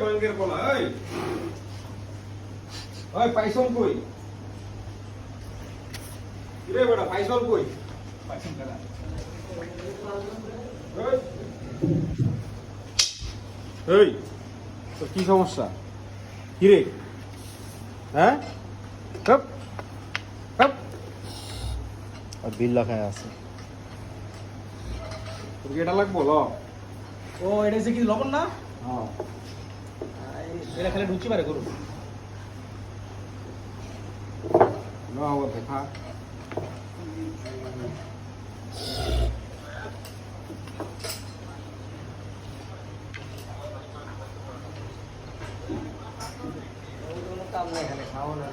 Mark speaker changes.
Speaker 1: বাঙ্গের বলা ওই পাইছন কই রে বেটা পাইছন কই পাইছন কারা এই তোর কি সমস্যা কি রে হ্যাঁ কাপ কাপ
Speaker 2: আর বিল্লা খায় আছে
Speaker 1: তোর কি এটা লাগবো ল
Speaker 3: ও এটা হচ্ছে কি লবণ না
Speaker 1: হ্যাঁ
Speaker 3: এটা খেলে ঢুকতে পারে গরু
Speaker 1: ল আবার দেখা
Speaker 3: কাম নাই খালি খাওয়া না